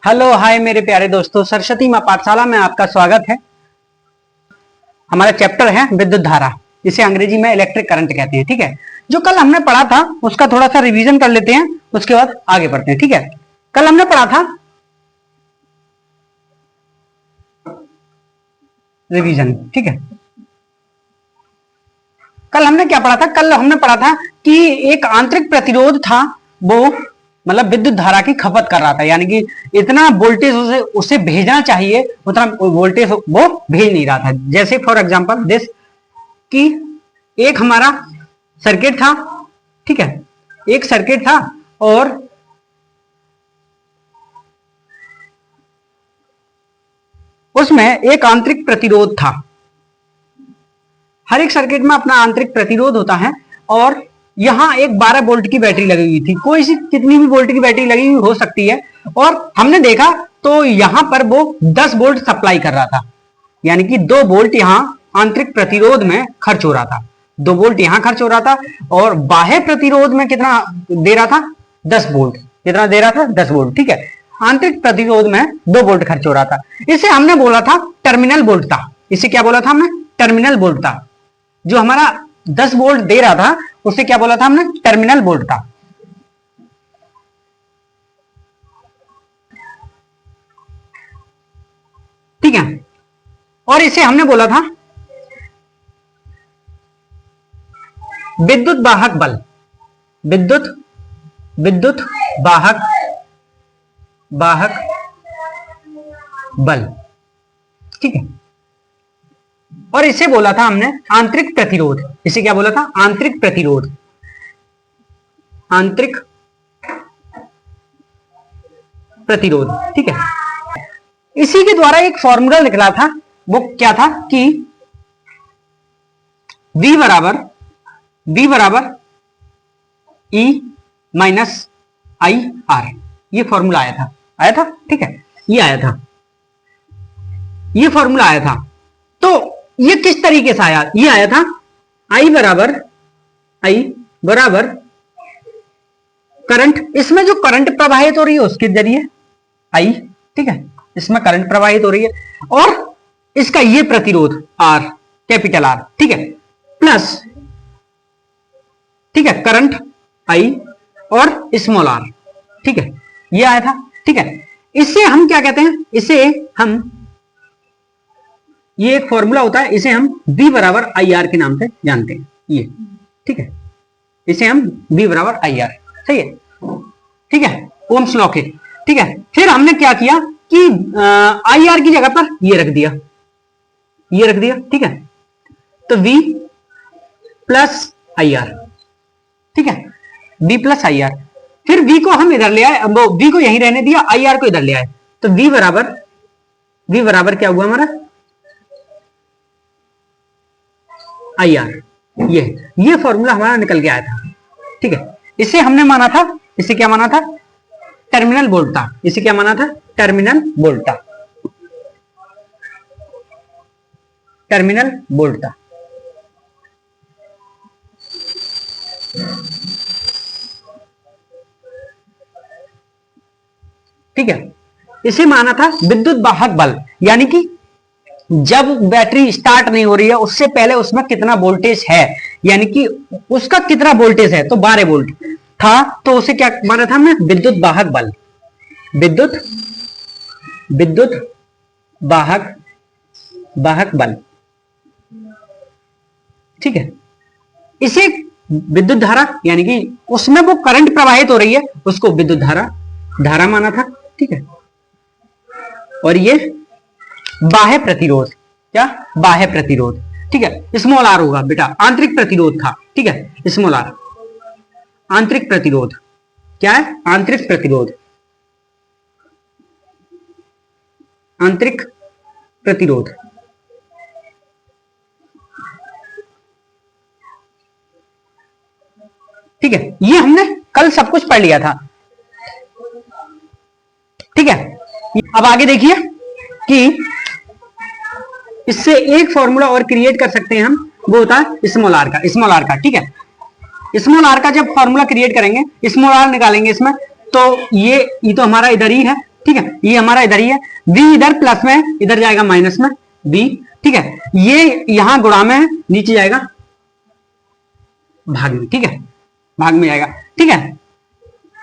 Hello hi मेरे प्यारे दोस्तों, सरस्वती मां पाठशाला में आपका स्वागत है। हमारा चैप्टर है विद्युत धारा, इसे अंग्रेजी में इलेक्ट्रिक करंट कहते हैं। ठीक है, जो कल हमने पढ़ा था उसका थोड़ा सा रिवीजन कर लेते हैं, उसके बाद आगे बढ़ते हैं। ठीक है, कल हमने पढ़ा था रिवीजन। ठीक है, कल हमने क्या पढ़ा था? कल हमने पढ़ा था कि एक आंतरिक प्रतिरोध था, वो मतलब विद्युत धारा की खपत कर रहा था, यानी कि इतना वोल्टेज उसे भेजना चाहिए उतना वोल्टेज वो भेज नहीं रहा था। जैसे फॉर एग्जांपल दिस कि एक हमारा सर्किट था। ठीक है, एक सर्किट था और उसमें एक आंतरिक प्रतिरोध था। हर एक सर्किट में अपना आंतरिक प्रतिरोध होता है और यहां एक 12 वोल्ट की बैटरी लगी हुई थी। कोई सी कितनी भी वोल्ट की बैटरी लगी हुई हो सकती है, और हमने देखा तो यहां पर वो 10 वोल्ट सप्लाई कर रहा था, यानी कि 2 वोल्ट यहां आंतरिक प्रतिरोध में खर्च हो रहा था, 2 वोल्ट यहां खर्च हो रहा था, और बाह्य प्रतिरोध में कितना दे रहा था? 10 वोल्ट। कितना दे रहा था? 10 वोल्ट। ठीक है, आंतरिक प्रतिरोध में 2 वोल्ट खर्च हो रहा था। इसे हमने बोला था टर्मिनल वोल्ट था। इसे क्या बोला था हमने? टर्मिनल वोल्ट था। जो हमारा 10 वोल्ट दे रहा था उसे क्या बोला था हमने? टर्मिनल वोल्ट था। ठीक है, और इसे हमने बोला था विद्युत वाहक बल। विद्युत वाहक बल। ठीक है, और इसे बोला था हमने आंतरिक प्रतिरोध। इसे क्या बोला था? आंतरिक प्रतिरोध। आंतरिक प्रतिरोध। ठीक है, इसी के द्वारा एक फॉर्मूला निकला था, वो क्या था कि V बराबर E माइनस आई आर। ये फॉर्मूला आया था। ठीक है, ये आया था, ये फॉर्मूला आया था। तो ये किस तरीके से आया? ये आया था I बराबर करंट। इसमें जो करंट प्रवाहित हो रही है उसके जरिए I। ठीक है, इसमें करंट प्रवाहित हो रही है, और इसका ये प्रतिरोध R, कैपिटल R। ठीक है, प्लस ठीक है करंट I और स्मॉल r। ठीक है, ये आया था। ठीक है, इसे हम क्या कहते हैं? इसे हम, ये एक फॉर्मूला होता है, इसे हम V बराबर आई आर के नाम से जानते हैं। ये ठीक है, इसे हम V बराबर आई आर। सही है, ठीक है, ओम्स लॉ के। ठीक है, फिर हमने क्या किया कि आई आर की जगह पर ये रख दिया, ये रख दिया। ठीक है, तो V प्लस आई आर। ठीक है, V प्लस आई आर। फिर V को हम इधर ले आए, वो V को यहीं रहने दिया, आई आर को इधर ले आए, तो V बराबर क्या हुआ हमारा? I R. ये फॉर्मूला हमारा निकल के आया था। ठीक है, इसे हमने माना था, इसे क्या माना था? टर्मिनल वोल्ट था। इसे क्या माना था? टर्मिनल वोल्ट था। टर्मिनल वोल्ट था। ठीक है, इसे माना था विद्युत वाहक बल, यानी कि जब बैटरी स्टार्ट नहीं हो रही है उससे पहले उसमें कितना वोल्टेज है, यानी कि उसका कितना वोल्टेज है, तो 12 वोल्ट था, तो उसे क्या माना था हमने? विद्युत वाहक बल। विद्युत वाहक बल। ठीक है, इसे विद्युत धारा, यानी कि उसमें वो करंट प्रवाहित हो रही है, उसको विद्युत धारा माना था। ठीक है, और ये बाह्य प्रतिरोध, क्या? बाह्य प्रतिरोध। ठीक है, स्मॉल आर होगा बेटा, आंतरिक प्रतिरोध था। ठीक है, स्मॉल आर आंतरिक प्रतिरोध। क्या है? आंतरिक प्रतिरोध। आंतरिक प्रतिरोध। ठीक है, ये हमने कल सब कुछ पढ़ लिया था। ठीक है, अब आगे देखिए कि इससे एक फॉर्मूला और क्रिएट कर सकते हैं हम, वो होता है स्मॉल आर का। ठीक है, स्मॉल आर का जब फॉर्मूला क्रिएट करेंगे, स्मॉल आर निकालेंगे इसमें, तो ये तो हमारा इधर ही है, ठीक है, ये हमारा इधर ही है, v इधर प्लस में, इधर जाएगा माइनस में v, ठीक है, ये यहां गुणा में है, नीचे जाएगा भाग में, ठीक है, भाग में जाएगा, ठीक है।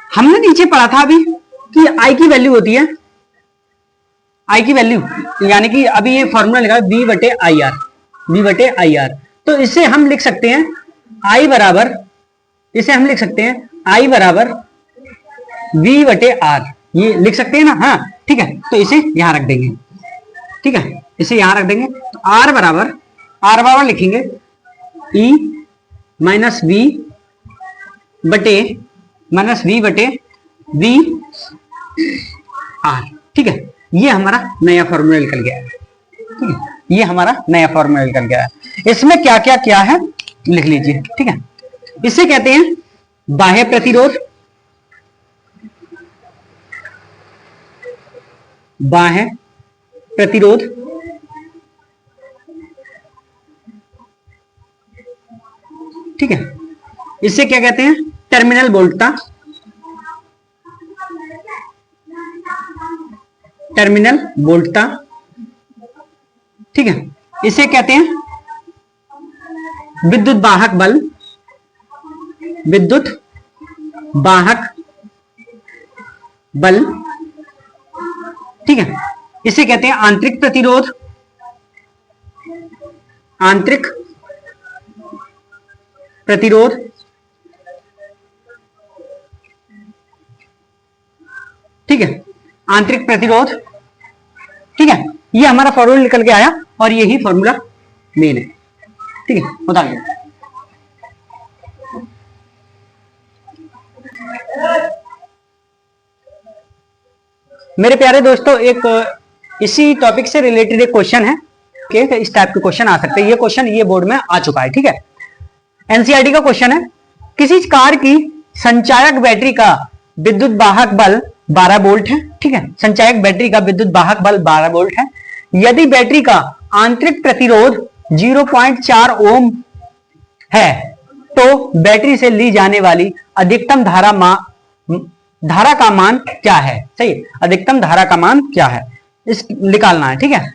हमने नीचे पढ़ा था अभी कि i की वैल्यू होती है, i की वैल्यू यानी कि अभी ये फॉर्मूला लिखा है v बटे आई आर, v बटे आई आर, तो इसे हम लिख सकते हैं i बराबर, इसे हम लिख सकते हैं i बराबर v बटे आर, ये लिख सकते हैं ना, हाँ ठीक है, तो इसे यहां रख देंगे, ठीक है, इसे यहां रख देंगे, तो r बराबर लिखेंगे e माइनस v बटे v आर, ठीक है, ये हमारा नया फॉर्मूला निकल गया है, ठीक है, ये हमारा नया फॉर्मूला निकल गया है। इसमें क्या क्या क्या है लिख लीजिए, ठीक है, इसे कहते हैं बाह्य प्रतिरोध, बाह्य प्रतिरोध, ठीक है, इसे क्या कहते हैं टर्मिनल वोल्टता, टर्मिनल वोल्टता, ठीक है, इसे कहते हैं विद्युत वाहक बल, विद्युत वाहक बल, ठीक है, इसे कहते हैं आंतरिक प्रतिरोध, आंतरिक प्रतिरोध, ठीक है, आंतरिक प्रतिरोध, ठीक है, ये हमारा फॉर्मूला निकल के आया और यही फॉर्मूला मेन है, ठीक है, बताइए। मेरे प्यारे दोस्तों, एक इसी टॉपिक से रिलेटेड एक क्वेश्चन है कि इस टाइप के क्वेश्चन आ सकते हैं, ये क्वेश्चन ये बोर्ड में आ चुका है, ठीक है, एनसीईआरटी का क्वेश्चन है, किसी कार की संचायक बैटरी का विद्युत वाहक बल 12 वोल्ट है, ठीक है, संचायक बैटरी का विद्युत वाहक बल 12 वोल्ट है, यदि बैटरी का आंतरिक प्रतिरोध 0.4 ओम है तो बैटरी से ली जाने वाली अधिकतम धारा का मान क्या है, सही, अधिकतम धारा का मान क्या है, इस निकालना है, ठीक है।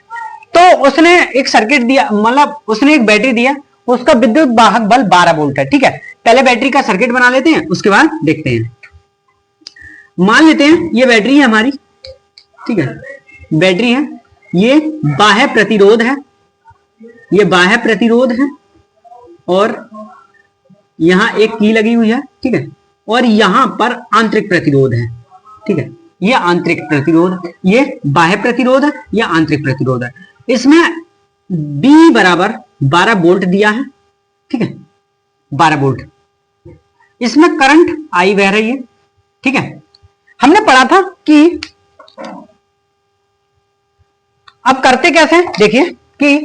तो उसने एक सर्किट दिया, मतलब उसने एक बैटरी दिया, उसका विद्युत वाहक बल 12 वोल्ट है, ठीक है, पहले बैटरी का सर्किट बना लेते हैं, उसके बाद देखते हैं। मान लेते हैं ये बैटरी है हमारी, ठीक है, बैटरी है, ये बाह्य प्रतिरोध है, ये बाह्य प्रतिरोध है, और यहां एक की लगी हुई है, ठीक है, और यहां पर आंतरिक प्रतिरोध है, ठीक है, ये आंतरिक प्रतिरोध, ये बाह्य प्रतिरोध है, ये आंतरिक प्रतिरोध है। इसमें B बराबर 12 वोल्ट दिया है, ठीक है, 12 वोल्ट, इसमें करंट I बह रही है, ठीक है। हमने पढ़ा था कि अब करते कैसे, देखिए कि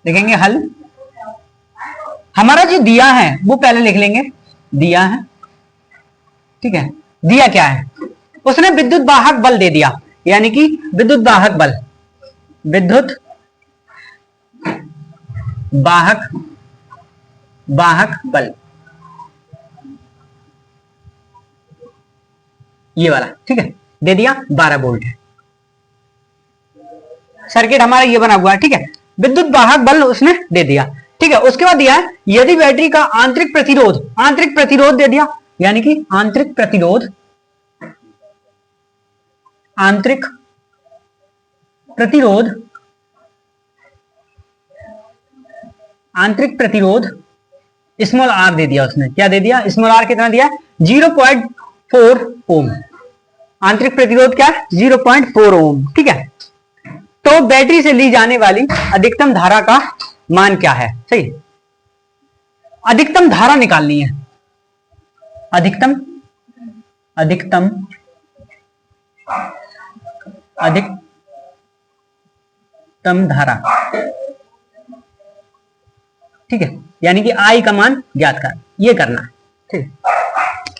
देखेंगे हल, हमारा जो दिया है वो पहले लिख लेंगे, दिया है, ठीक है, दिया क्या है, उसने विद्युत वाहक बल दे दिया, यानी कि विद्युत वाहक बल, विद्युत वाहक बल, ये वाला, ठीक है, दे दिया 12 वोल्ट है, सर्किट हमारा ये बना हुआ है, ठीक है, विद्युत वाहक बल उसने दे दिया, ठीक है। उसके बाद दिया है यदि बैटरी का आंतरिक प्रतिरोध दे दिया, यानी कि आंतरिक प्रतिरोध स्मॉल आर दे दिया उसने, क्या दे दिया, स्मॉल आर कितना दिया, 0.4 ओम, आंतरिक प्रतिरोध क्या है 0.4 ओम, ठीक है। तो बैटरी से ली जाने वाली अधिकतम धारा का मान क्या है, सही, अधिकतम धारा निकालनी है, अधिकतम धारा, ठीक है, यानी कि आई का मान ज्ञात कर, ये करना है, ठीक है।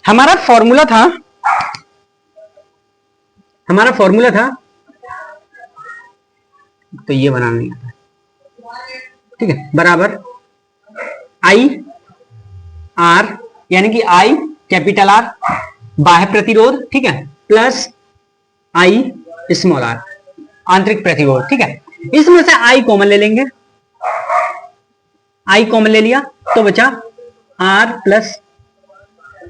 हमारा फॉर्मूला था तो ये बनाना नहीं आता, ठीक है, बराबर आई आर, यानी कि आई कैपिटल आर बाह्य प्रतिरोध, ठीक है, प्लस आई स्मॉल आर, आंतरिक प्रतिरोध। ठीक है, इसमें से आई कॉमन ले लेंगे, आई कॉमन ले लिया तो बचा आर प्लस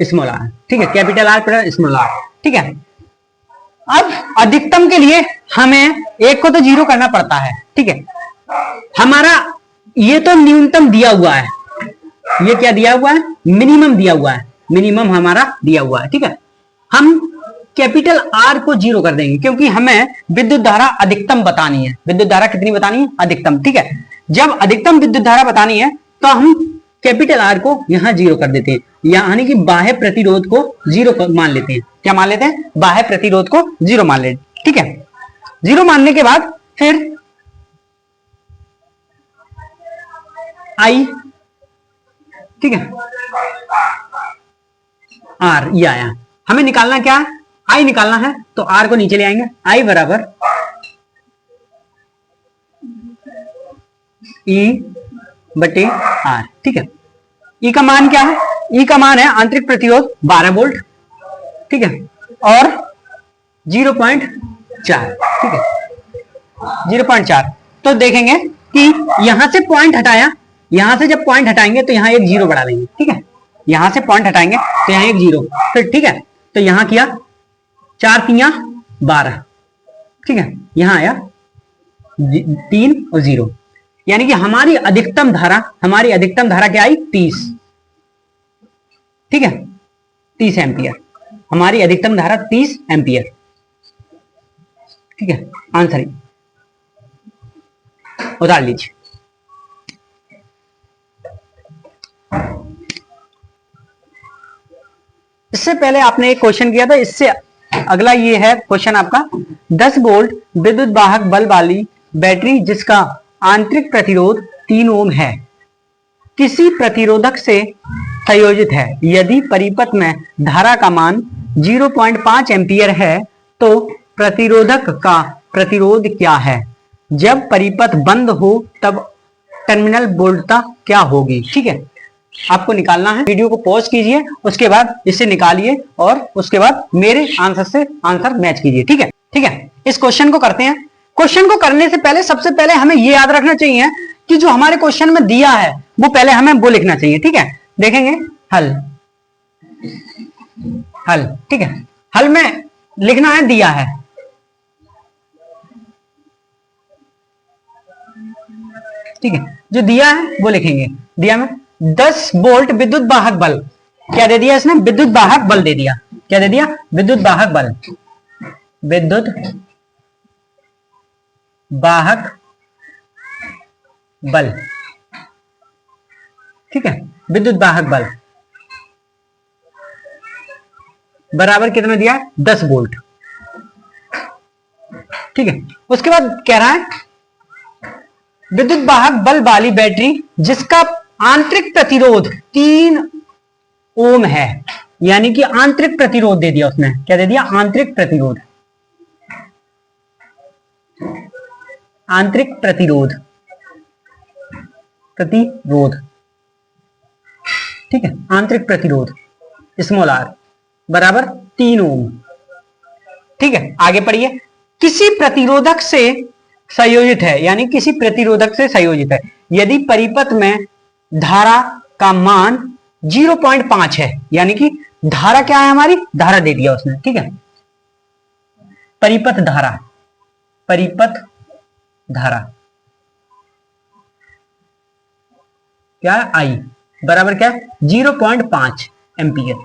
स्मॉल आर। ठीक है, capital R plus small R. ठीक है, अब अधिकतम के लिए हमें एक को तो जीरो करना पड़ता है। ठीक है, हमारा ये तो न्यूनतम दिया हुआ है, ये क्या दिया हुआ है, मिनिमम दिया हुआ है, मिनिमम हमारा दिया हुआ है। ठीक है, हम कैपिटल आर को जीरो कर देंगे क्योंकि हमें विद्युत धारा अधिकतम बतानी है। विद्युत धारा कितनी बतानी है, अधिकतम। ठीक है, जब अधिकतम विद्युत धारा बतानी है तो हम कैपिटल आर को यहां जीरो कर देते हैं, यानी कि बाह्य प्रतिरोध को जीरो मान लेते हैं। क्या मान लेते हैं, बाह्य प्रतिरोध को जीरो मान लेते हैं। ठीक है, जीरो मानने के बाद फिर आई, ठीक है, आर, ये आया। हमें निकालना क्या है, आई निकालना है, तो आर को नीचे ले आएंगे, आई बराबर ई बटे आर। ठीक है, ई का मान क्या है, ई का मान है आंतरिक प्रतिरोध 12 वोल्ट। ठीक है, और 0.4। ठीक है, 0.4। तो देखेंगे कि यहां से पॉइंट हटाया, यहां से जब पॉइंट हटाएंगे तो यहां एक जीरो बढ़ा देंगे। ठीक है, यहां से पॉइंट हटाएंगे तो यहां एक जीरो, फिर ठीक है, तो यहां किया 4 तिया 12। ठीक है, यहां आया 3 और 0, यानी कि हमारी अधिकतम धारा क्या आई, 30। ठीक है, 30 एम्पियर, हमारी अधिकतम धारा 30 एम्पियर। ठीक है, आंसर ही उतार लीजिए। इससे पहले आपने एक क्वेश्चन किया था, इससे अगला ये है क्वेश्चन आपका, 10 वोल्ट विद्युत वाहक बल वाली बैटरी जिसका आंतरिक प्रतिरोध 3 ओम है, किसी प्रतिरोधक से संयोजित है। यदि परिपथ में धारा का मान 0.5 एम्पियर है तो प्रतिरोधक का प्रतिरोध क्या है। जब परिपथ बंद हो तब टर्मिनल वोल्टता क्या होगी। ठीक है, आपको निकालना है, वीडियो को पॉज कीजिए, उसके बाद इसे निकालिए और उसके बाद मेरे आंसर से आंसर मैच कीजिए। ठीक है, ठीक है, इस क्वेश्चन को करते हैं। क्वेश्चन को करने से पहले सबसे पहले हमें यह याद रखना चाहिए कि जो हमारे क्वेश्चन में दिया है वो पहले हमें वो लिखना चाहिए। ठीक है, देखेंगे हल, हल। ठीक है, हल में लिखना है दिया है, ठीक है, जो दिया है वो लिखेंगे। दिया में 10 वोल्ट विद्युत वाहक बल, क्या दे दिया इसने, विद्युत वाहक बल दे दिया। क्या दे दिया, विद्युत वाहक बल, विद्युत वाहक बल। ठीक है, विद्युत वाहक बल बराबर कितना दिया है, 10 वोल्ट। ठीक है, उसके बाद कह रहा है विद्युत वाहक बल वाली बैटरी जिसका आंतरिक प्रतिरोध 3 ओम है, यानी कि आंतरिक प्रतिरोध दे दिया उसने। क्या दे दिया, आंतरिक प्रतिरोध, आंतरिक प्रतिरोध, प्रतिरोध। ठीक है, आंतरिक प्रतिरोध स्मॉल आर बराबर 3 ओम। ठीक है, आगे पढ़िए, किसी प्रतिरोधक से संयोजित है, यानी किसी प्रतिरोधक से संयोजित है। यदि परिपथ में धारा का मान 0.5 है, यानी कि धारा क्या है हमारी, धारा दे दिया उसने। ठीक है, परिपथ धारा, परिपथ धारा क्या है, आई बराबर क्या है, 0.5 एम्पियर।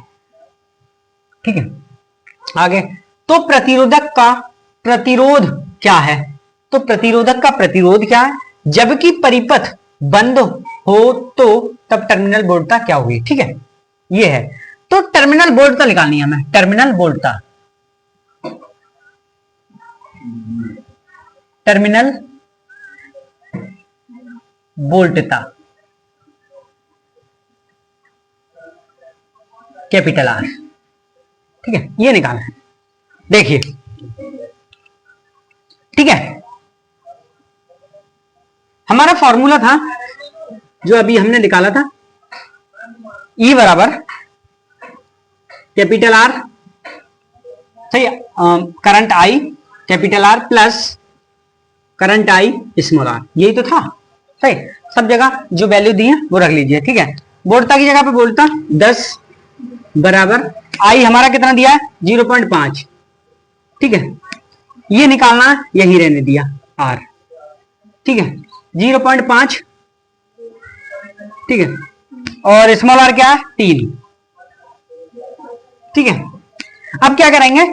ठीक है, आगे, तो प्रतिरोधक का प्रतिरोध क्या है, तो प्रतिरोधक का प्रतिरोध क्या है, जबकि परिपथ बंद हो तो तब टर्मिनल वोल्टता क्या होगी। ठीक है, ये है, तो टर्मिनल वोल्टता निकालनी है हमें, टर्मिनल वोल्टता, टर्मिनल वोल्टता कैपिटल आर। ठीक है, ये निकालना है। देखिए, ठीक है, हमारा फॉर्मूला था जो अभी हमने निकाला था, ई बराबर कैपिटल आर, सही, current I capital R plus current I small R, यही तो था। सही, सब जगह जो वैल्यू दी है वो रख लीजिए। ठीक है, वोल्टा की जगह पे वोल्टा 10 बराबर आई हमारा कितना दिया है 0.5। ठीक है, ये निकालना है, यही रहने दिया आर। ठीक है, 0.5। ठीक है, और स्मॉल आर क्या है 3। ठीक है, अब क्या करेंगे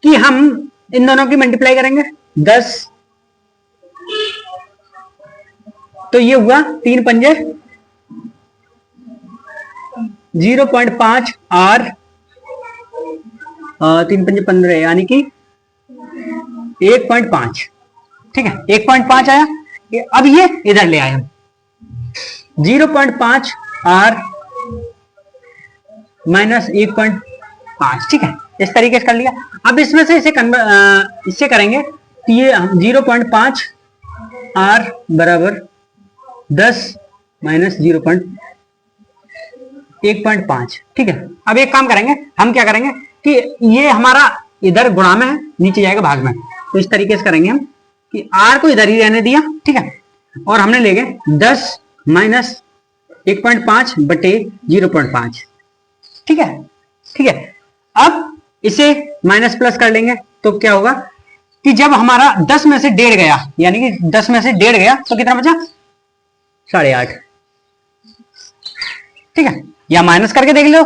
कि हम इन दोनों की मल्टीप्लाई करेंगे 10, तो ये हुआ 3 पंजे 0.5 आर, 3 पंजे 15 यानी कि 1.5। ठीक है, 1.5 आया। अब ये इधर ले आए हम 0.5 आर माइनस 1.5। ठीक है, इस तरीके से कर लिया। अब इसमें से इससे करेंगे तो ये 0.5 आर बराबर 10 माइनस 1.5। ठीक है, अब एक काम करेंगे, हम क्या करेंगे कि ये हमारा इधर गुणा में है, नीचे जाएगा भाग में, तो इस तरीके से करेंगे हम कि आर को इधर ही रहने दिया। ठीक है, और हमने ले गए 10 माइनस 1.5 बटे 0.5। ठीक है, ठीक है, अब इसे माइनस प्लस कर लेंगे तो क्या होगा कि जब हमारा 10 में से 1.5 गया, यानी कि 10 में से 1.5 गया तो कितना बचा 8.5। ठीक है, या माइनस करके देख लो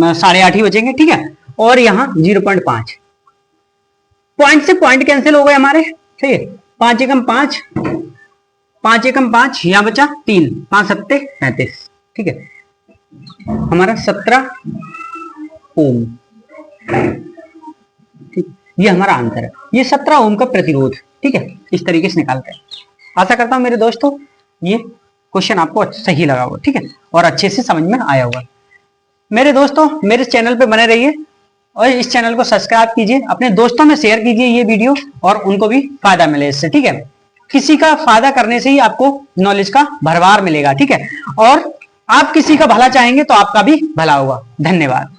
8.5 ही बचेंगे। ठीक है, और यहां 0.5, पॉइंट से पॉइंट कैंसिल हो गए हमारे। ठीक है, 5 एकम 5, 5 एकम 5, यहां बचा 3, 5 सत्ते 35। ठीक है, हमारा 17 ओम। ठीक, ये हमारा आंसर है, ये 17 ओम का प्रतिरोध। ठीक है, इस तरीके से निकालते हैं। आशा करता हूं मेरे दोस्तों ये क्वेश्चन आपको सही लगा होगा। ठीक है, और अच्छे से समझ में आया होगा। मेरे दोस्तों मेरे चैनल पे बने रहिए और इस चैनल को सब्सक्राइब कीजिए, अपने दोस्तों में शेयर कीजिए ये वीडियो, और उनको भी फायदा मिले इससे। ठीक है, किसी का फायदा करने से ही आपको नॉलेज का भरमार मिलेगा। ठीक है, और आप किसी का भला चाहेंगे तो आपका भी भला होगा। धन्यवाद।